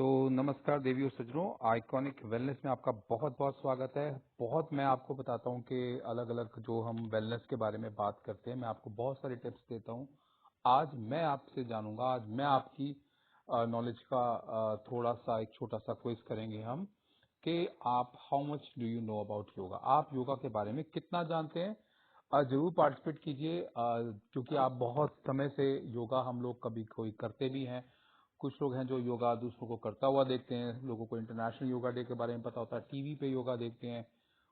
तो नमस्कार देवी और सज्जनों, आइकॉनिक वेलनेस में आपका बहुत बहुत स्वागत है। मैं आपको बताता हूँ कि अलग अलग जो हम वेलनेस के बारे में बात करते हैं, मैं आपको बहुत सारे टिप्स देता हूँ। आज मैं आपसे जानूंगा, आज मैं आपकी नॉलेज का थोड़ा सा एक छोटा सा क्विज करेंगे हम कि आप how much do you know about yoga, आप योगा के बारे में कितना जानते हैं। जरूर पार्टिसिपेट कीजिए, क्योंकि आप बहुत समय से योगा हम लोग कभी कोई करते भी हैं। कुछ लोग हैं जो योगा दूसरों को करता हुआ देखते हैं, लोगों को इंटरनेशनल योगा डे के बारे में पता होता है, टीवी पे योगा देखते हैं,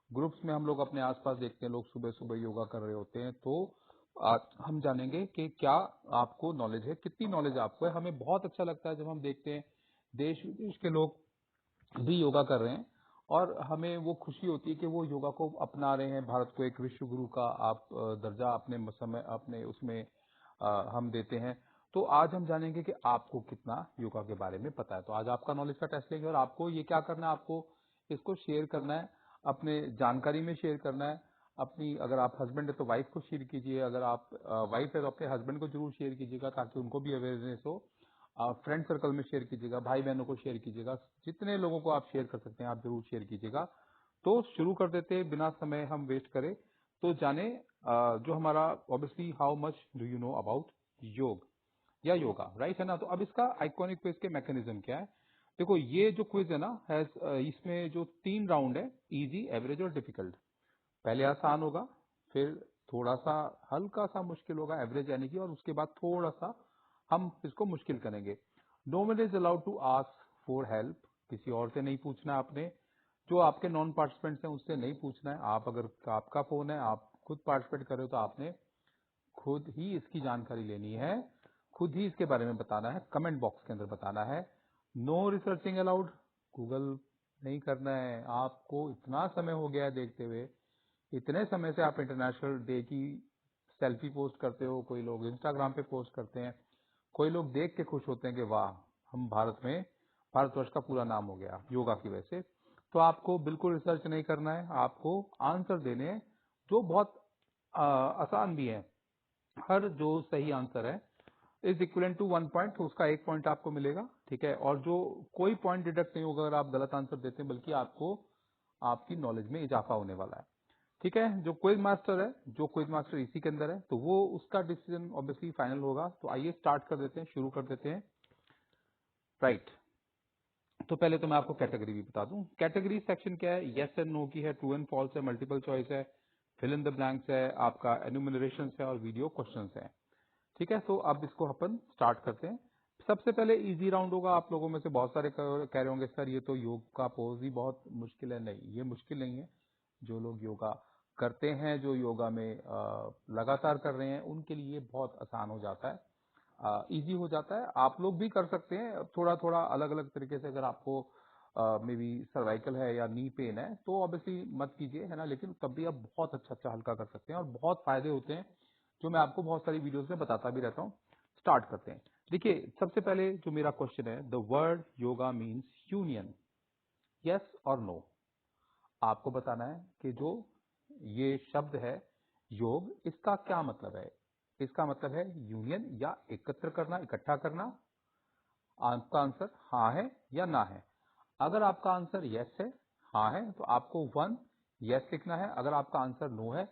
ग्रुप्स में हम लोग अपने आसपास देखते हैं लोग सुबह सुबह योगा कर रहे होते हैं। तो आज हम जानेंगे कि क्या आपको नॉलेज है, कितनी नॉलेज आपको है। हमें बहुत अच्छा लगता है जब हम देखते हैं देश विदेश के लोग भी योगा कर रहे हैं और हमें वो खुशी होती है कि वो योगा को अपना रहे हैं। भारत को एक विश्व गुरु का आप दर्जा अपने समय अपने उसमें हम देते हैं। तो आज हम जानेंगे कि आपको कितना योगा के बारे में पता है। तो आज आपका नॉलेज का टेस्ट लेंगे और आपको ये क्या करना है, आपको इसको शेयर करना है, अपने जानकारी में शेयर करना है। अपनी अगर आप हस्बैंड है तो वाइफ को शेयर कीजिए, अगर आप वाइफ है तो अपने हस्बैंड को जरूर शेयर कीजिएगा ताकि उनको भी अवेयरनेस हो। फ्रेंड सर्कल में शेयर कीजिएगा, भाई बहनों को शेयर कीजिएगा, जितने लोगों को आप शेयर कर सकते हैं आप जरूर शेयर कीजिएगा। तो शुरू कर देते हैं बिना समय हम वेस्ट करें। तो जाने जो हमारा obviously how much do you know about योग या योगा, राइट है ना। तो अब इसका आइकॉनिक क्विज के मैकेनिज्म क्या है। देखो ये जो क्विज है ना इसमें जो 3 राउंड है, इजी, एवरेज और डिफिकल्ट। पहले आसान होगा, फिर थोड़ा सा हल्का सा मुश्किल होगा, एवरेज यानी कि, और उसके बाद थोड़ा सा हम इसको मुश्किल करेंगे। No one is allowed to ask for help, किसी और से नहीं पूछना है आपने। जो आपके नॉन पार्टिसिपेंट्स हैं उससे नहीं पूछना है। आप अगर आपका फोन है, आप खुद पार्टिसिपेट कर रहे हो तो आपने खुद ही इसकी जानकारी लेनी है, खुद ही इसके बारे में बताना है, कमेंट बॉक्स के अंदर बताना है। नो रिसर्चिंग अलाउड, गूगल नहीं करना है। आपको इतना समय हो गया है देखते हुए, इतने समय से आप इंटरनेशनल डे की सेल्फी पोस्ट करते हो, कोई लोग इंस्टाग्राम पे पोस्ट करते हैं, कोई लोग देख के खुश होते हैं कि वाह, हम भारत में, भारतवर्ष का पूरा नाम हो गया योगा की वजह से। तो आपको बिल्कुल रिसर्च नहीं करना है, आपको आंसर देने हैं जो बहुत आसान भी है। हर जो सही आंसर है इज इक्वल टू 1 पॉइंट, तो उसका 1 पॉइंट आपको मिलेगा, ठीक है। और जो कोई पॉइंट डिडक्ट नहीं होगा अगर आप गलत आंसर देते हैं, बल्कि आपको आपकी नॉलेज में इजाफा होने वाला है, ठीक है। जो क्विज मास्टर है, जो क्विज मास्टर इसी के अंदर है, तो वो उसका डिसीजन ऑब्वियसली फाइनल होगा। तो आइए स्टार्ट कर देते हैं, शुरू कर देते हैं, राइट। तो पहले तो मैं आपको कैटेगरी भी बता दूं। कैटेगरी सेक्शन क्या है, यस एंड नो की है, ट्रू एंड फॉल्स है, मल्टीपल चॉइस है, फिल इन द ब्लैंक्स है, आपका एनुमरेशन है और वीडियो क्वेश्चंस है, ठीक है। तो अब इसको अपन स्टार्ट करते हैं। सबसे पहले इजी राउंड होगा। आप लोगों में से बहुत सारे कह रहे होंगे सर ये तो योग का पोज ही बहुत मुश्किल है। नहीं, ये मुश्किल नहीं है। जो लोग योगा करते हैं, जो योगा में लगातार कर रहे हैं, उनके लिए बहुत आसान हो जाता है, इजी हो जाता है। आप लोग भी कर सकते हैं थोड़ा थोड़ा अलग अलग तरीके से। अगर आपको मे बी सर्वाइकल है या नी पेन है तो ऑब्वियसली मत कीजिए, है ना, लेकिन तब भी आप बहुत अच्छा अच्छा हल्का कर सकते हैं और बहुत फायदे होते हैं जो मैं आपको बहुत सारी वीडियोस में बताता भी रहता हूँ। स्टार्ट करते हैं। देखिए सबसे पहले जो मेरा क्वेश्चन है, the word yoga means union, yes और नो। आपको बताना है कि जो ये शब्द है योग, इसका क्या मतलब है। इसका मतलब है यूनियन या एकत्र करना, इकट्ठा करना। आपका आंसर हाँ है या ना है। अगर आपका आंसर यस है, हाँ है, तो आपको 1 यस लिखना है। अगर आपका आंसर नो है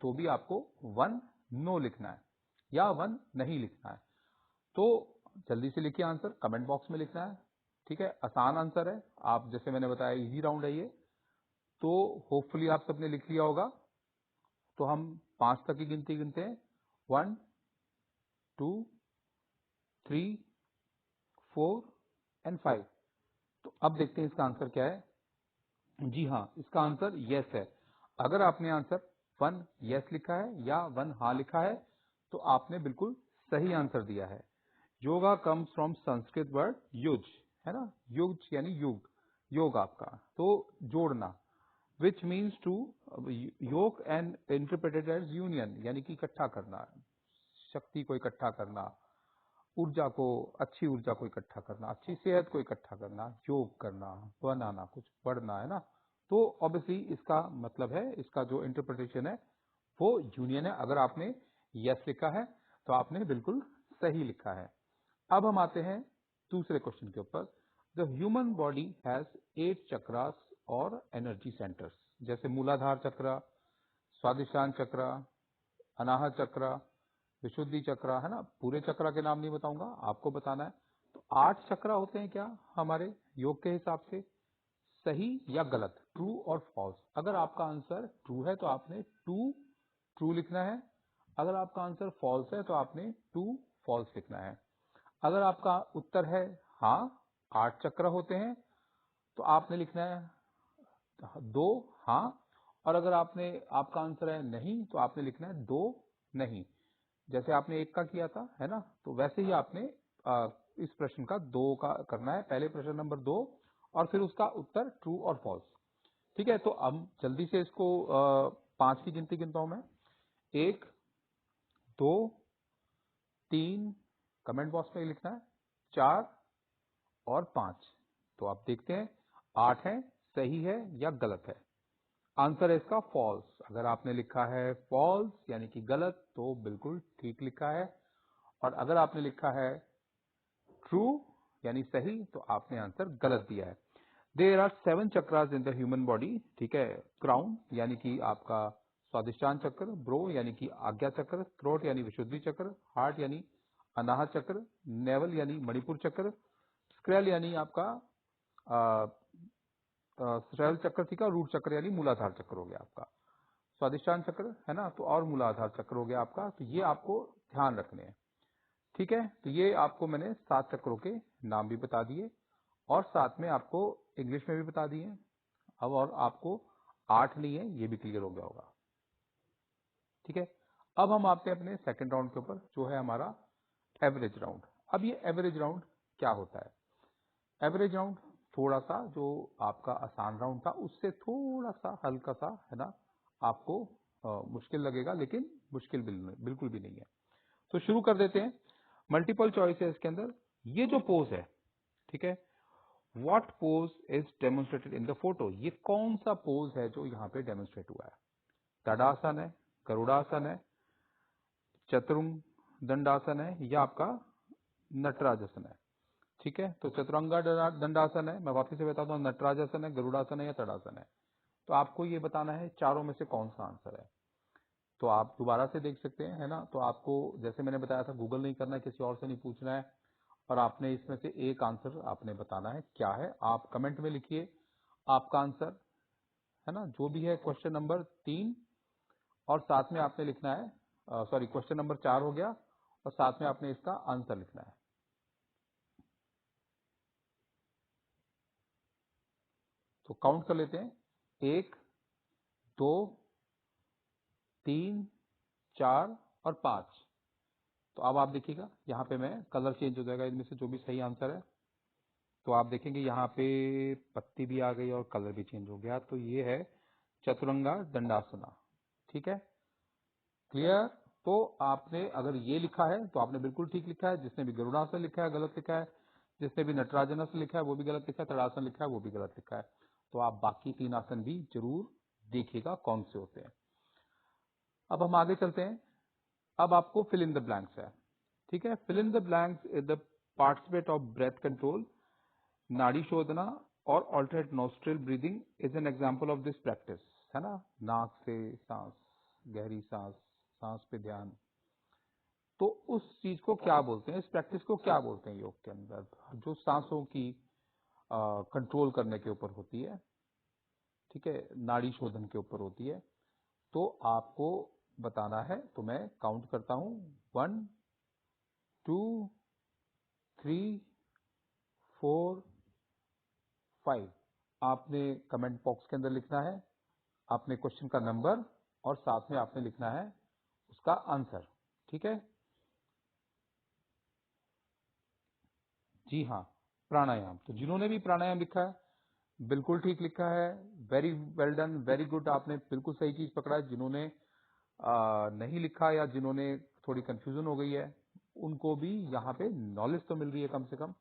तो भी आपको 1 नो लिखना है या 1 नहीं लिखना है। तो जल्दी से लिखिए आंसर, कमेंट बॉक्स में लिखना है, ठीक है। आसान आंसर है, आप जैसे मैंने बताया इजी राउंड है ये। तो होपफुली आप सबने लिख लिया होगा। तो हम 5 तक की गिनती गिनते हैं, 1 2 3 4 एंड 5। तो अब देखते हैं इसका आंसर क्या है। जी हाँ, इसका आंसर यस है। अगर आपने आंसर 1 यस लिखा है या 1 हाँ लिखा है तो आपने बिल्कुल सही आंसर दिया है। Yoga comes from Sanskrit word use, है ना, युज यानी युग, योग आपका, तो जोड़ना, विच मीन्स टू योग एंड इंटरप्रेटेड एज यूनियन, यानी कि इकट्ठा करना, शक्ति को इकट्ठा करना, ऊर्जा को, अच्छी ऊर्जा को इकट्ठा करना, अच्छी सेहत को इकट्ठा करना, योग करना, बनाना, कुछ बढ़ना, है ना। तो ऑब्वियसली इसका मतलब है, इसका जो इंटरप्रिटेशन है वो यूनियन है। अगर आपने यस लिखा है तो आपने बिल्कुल सही लिखा है। अब हम आते हैं दूसरे क्वेश्चन के ऊपर। The human body has 8 chakras और एनर्जी सेंटर्स, जैसे मूलाधार चक्र, स्वादिष्टान चक्र, अनाहत चक्र, विशुद्धि चक्र, है ना। पूरे चक्र के नाम नहीं बताऊंगा, आपको बताना है। तो 8 चक्र होते हैं क्या हमारे योग के हिसाब से, सही या गलत, ट्रू और फॉल्स। अगर आपका आंसर ट्रू है तो आपने टू ट्रू लिखना है, अगर आपका आंसर फॉल्स है तो आपने टू फॉल्स लिखना है। अगर आपका उत्तर है हाँ 8 चक्र होते हैं तो आपने लिखना है 2 हाँ, और अगर आपका आंसर है नहीं तो आपने लिखना है 2 नहीं। जैसे आपने 1 का किया था, है ना, तो वैसे ही आपने इस प्रश्न का 2 का करना है, पहले प्रश्न नंबर 2 और फिर उसका उत्तर ट्रू और फॉल्स। ठीक है, तो अब जल्दी से इसको 5 की गिनती गिनता हूं मैं। 1, 2, 3, कमेंट बॉक्स में लिखना है, 4 और 5। तो आप देखते हैं 8 है, सही है या गलत है। आंसर है इसका फॉल्स। अगर आपने लिखा है फॉल्स यानी कि गलत, तो बिल्कुल ठीक लिखा है, और अगर आपने लिखा है ट्रू यानी सही, तो आपने आंसर गलत दिया है। There are 7 chakras in the human body, ठीक है। क्राउन यानी कि आपका स्वादिष्टान चक्र, ब्रो यानी कि आज्ञा चक्र, थ्रोट यानी विशुद्धि चक्र, हार्ट यानी अनाहत चक्र, नेवल यानी मणिपुर चक्र, स्क्रैल यानी आपका स्क्रैल चक्र, ठीक है, रूट चक्र यानी मूलाधार चक्र हो गया आपका। स्वादिष्टान चक्र है ना, तो और मूलाधार चक्र हो गया आपका। तो ये आपको ध्यान रखने हैं, ठीक है। तो ये आपको मैंने 7 चक्रों के नाम भी बता दिए और साथ में आपको इंग्लिश में भी बता दिए। अब और आपको 8 नहीं है ये भी क्लियर हो गया होगा, ठीक है। अब हम आते हैं अपने सेकंड राउंड के ऊपर, जो है हमारा एवरेज राउंड। अब ये एवरेज राउंड क्या होता है? एवरेज राउंड थोड़ा सा जो आपका आसान राउंड था उससे थोड़ा सा हल्का सा, है ना, आपको मुश्किल लगेगा, लेकिन मुश्किल बिल्कुल भी नहीं है। तो शुरू कर देते हैं। मल्टीपल चॉइस है इसके अंदर। ये जो पोज है, ठीक है, what pose is demonstrated in the photo, ये कौन सा पोज है जो यहाँ पे डेमोन्स्ट्रेट हुआ है? तड़ासन है, गरुड़ासन है, चतुरंग दंडासन है, या आपका नटराजासन है, ठीक है। तो चतुरंगा दंडासन है, मैं वापस से बताता हूँ, नटराजासन है, गरुड़ासन है या तड़ासन है। तो आपको ये बताना है चारों में से कौन सा आंसर है। तो आप दोबारा से देख सकते हैं, है ना। तो आपको जैसे मैंने बताया था, गूगल नहीं करना है, किसी और से नहीं पूछना है, और आपने इसमें से एक आंसर आपने बताना है क्या है। आप कमेंट में लिखिए आपका आंसर, है ना, जो भी है क्वेश्चन नंबर 3, और साथ में आपने लिखना है, सॉरी, क्वेश्चन नंबर 4 हो गया, और साथ में आपने इसका आंसर लिखना है। तो काउंट कर लेते हैं, 1, 2, 3, 4 और 5। तो अब आप देखिएगा यहाँ पे मैं कलर चेंज हो जाएगा इनमें से जो भी सही आंसर है। तो आप देखेंगे यहाँ पे पत्ती भी आ गई और कलर भी चेंज हो गया। तो ये है चतुरंगा दंडासना, ठीक है, क्लियर। तो आपने अगर ये लिखा है तो आपने बिल्कुल ठीक लिखा है, जिसने भी गरुड़ासन लिखा है गलत लिखा है, जिसने भी नटराजनासन लिखा है वो भी गलत लिखा है, तड़ासन लिखा है वो भी गलत लिखा है। तो आप बाकी 3 आसन भी जरूर देखिएगा कौन से होते हैं। अब हम आगे चलते हैं। अब आपको फिल इन द ब्लैंक्स है, ठीक है। Fill in the blanks is the participate of breath control, nadi shodhana और alternate nostril breathing is an example of this practice, है ना। नाक से सांस, गहरी सांस, सांस पे ध्यान। तो उस चीज को क्या बोलते हैं, इस प्रैक्टिस को क्या बोलते हैं योग के अंदर, जो सांसों की कंट्रोल करने के ऊपर होती है, ठीक है, नाड़ी शोधन के ऊपर होती है। तो आपको बताना है, तो मैं काउंट करता हूं, 1, 2, 3, 4, 5। आपने कमेंट बॉक्स के अंदर लिखना है आपने क्वेश्चन का नंबर, और साथ में आपने लिखना है उसका आंसर, ठीक है। जी हाँ, प्राणायाम। तो जिन्होंने भी प्राणायाम लिखा है बिल्कुल ठीक लिखा है, very well done, very good, आपने बिल्कुल सही चीज पकड़ा है। जिन्होंने नहीं लिखा या जिन्होंने थोड़ी कंफ्यूजन हो गई है, उनको भी यहाँ पे नॉलेज तो मिल रही है कम से कम।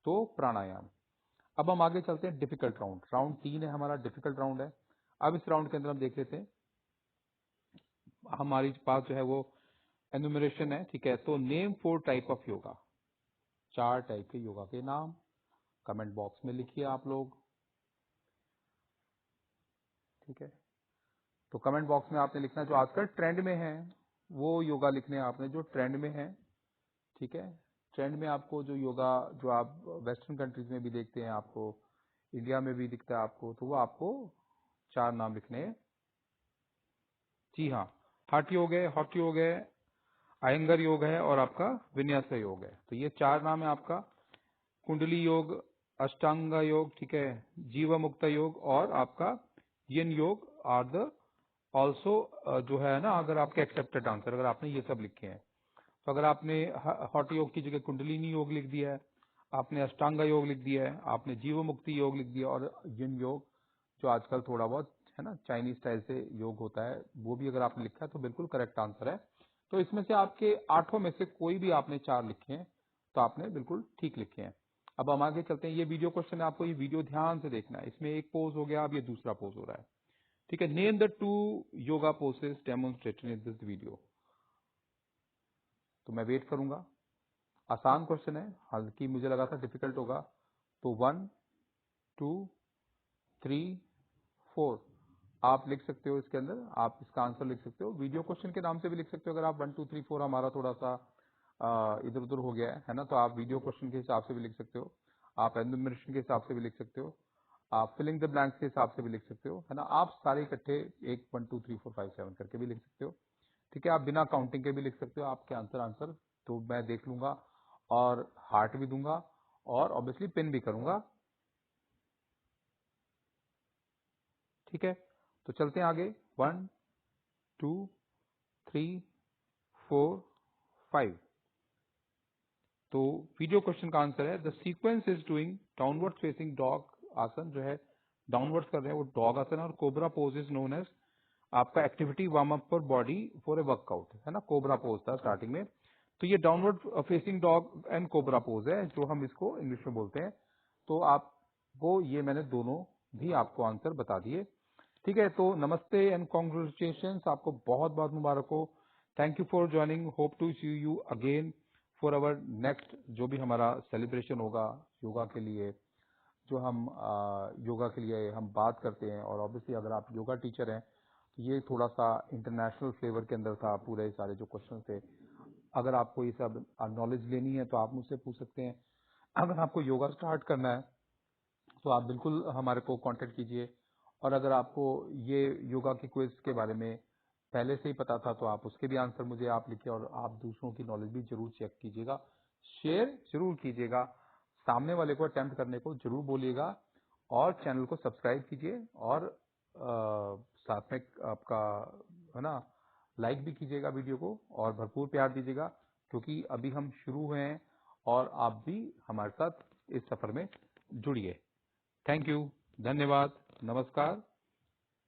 तो प्राणायाम। अब हम आगे चलते हैं डिफिकल्ट राउंड। राउंड 3 है हमारा, डिफिकल्ट राउंड है। अब इस राउंड के अंदर हम देख लेते हैं, हमारी पास जो है वो एनुमरेशन है, ठीक है। तो name 4 type of yoga, 4 type के योगा के नाम। कमेंट बॉक्स में लिखिए आप लोग, ठीक है। तो कमेंट बॉक्स में आपने लिखना जो आजकल ट्रेंड में है वो योगा लिखने हैं आपने, जो ट्रेंड में है, ठीक है। ट्रेंड में आपको जो योगा जो आप वेस्टर्न कंट्रीज में भी देखते हैं, आपको इंडिया में भी दिखता है आपको, तो वो आपको 4 नाम लिखने हैं। जी हाँ, हठ योग है, हॉट योग है, अयंगर योग है और आपका विन्यास योग है। तो ये 4 नाम है आपका। कुंडली योग, अष्टांग योग, ठीक है, जीव मुक्त योग और आपका यिन योग आर द ऑल्सो जो है ना, अगर आपके एक्सेप्टेड आंसर, अगर आपने ये सब लिखे हैं, तो अगर आपने हॉट योग की जगह कुंडलिनी योग लिख दिया है, आपने अष्टांग योग लिख दिया है, आपने जीव मुक्ति योग लिख दिया और यिन योग जो आजकल थोड़ा बहुत है ना चाइनीज स्टाइल से योग होता है, वो भी अगर आपने लिखा है तो बिल्कुल करेक्ट आंसर है। तो इसमें से आपके 8 में से कोई भी आपने 4 लिखे हैं तो आपने बिल्कुल ठीक लिखे हैं। अब हम आगे चलते हैं। ये वीडियो क्वेश्चन है, आपको ये वीडियो ध्यान से देखना है। इसमें एक पोज हो गया, अब ये दूसरा पोज हो रहा है, ठीक है। Name the 2 yoga poses demonstrated in this video. तो मैं वेट करूंगा। आसान क्वेश्चन है, हालांकि मुझे लगा था डिफिकल्ट होगा। तो 1 2 3 4 आप लिख सकते हो इसके अंदर, आप इसका आंसर लिख सकते हो, वीडियो क्वेश्चन के नाम से भी लिख सकते हो। अगर आप 1 2 3 4 हमारा थोड़ा सा इधर उधर हो गया है ना, तो आप वीडियो क्वेश्चन के हिसाब से भी लिख सकते हो, आप एनुमरेशन के हिसाब से भी लिख सकते हो, आप फिलिंग द ब्लैंक्स के हिसाब से भी लिख सकते हो, है ना। आप सारे इकट्ठे 1 1 2 3 4 5 7 करके भी लिख सकते हो, ठीक है। आप बिना काउंटिंग के भी लिख सकते हो। आपके आंसर तो मैं देख लूंगा और हार्ट भी दूंगा और ऑब्वियसली पिन भी करूंगा, ठीक है। तो चलते हैं आगे। 1 2 3 4 5। तो वीडियो क्वेश्चन का आंसर है the sequence is doing downward facing dog आसन, जो है डाउनवर्ड कर रहे हैं वो डॉग आसन है, और cobra pose is known as आपका activity warm up for body for a workout, है ना। कोबरा पोज था स्टार्टिंग में, तो ये downward facing dog and cobra pose है जो हम इसको इंग्लिश में बोलते हैं। तो आपको ये मैंने दोनों भी आपको आंसर बता दिए, ठीक है। तो नमस्ते एंड कॉन्ग्रेचुलेशन, आपको बहुत बहुत मुबारक हो। Thank you for joining, hope to see you again for our next जो भी हमारा सेलिब्रेशन होगा योगा के लिए, जो हम योगा के लिए हम बात करते हैं। और ऑब्वियसली अगर आप योगा टीचर हैं तो ये थोड़ा सा इंटरनेशनल फ्लेवर के अंदर था, पूरे सारे जो क्वेश्चन थे। अगर आपको ये सब नॉलेज लेनी है तो आप मुझसे पूछ सकते हैं। अगर आपको योगा स्टार्ट करना है तो आप बिल्कुल हमारे को कांटेक्ट कीजिए। और अगर आपको ये योगा की क्विज के बारे में पहले से ही पता था तो आप उसके भी आंसर मुझे आप लिखिए, और आप दूसरों की नॉलेज भी जरूर चेक कीजिएगा, शेयर जरूर कीजिएगा, सामने वाले को अटेम्प्ट करने को जरूर बोलिएगा, और चैनल को सब्सक्राइब कीजिए, और साथ में आपका है ना लाइक भी कीजिएगा वीडियो को, और भरपूर प्यार दीजिएगा, क्योंकि अभी हम शुरू हुए हैं और आप भी हमारे साथ इस सफर में जुड़िए। थैंक यू, धन्यवाद, नमस्कार।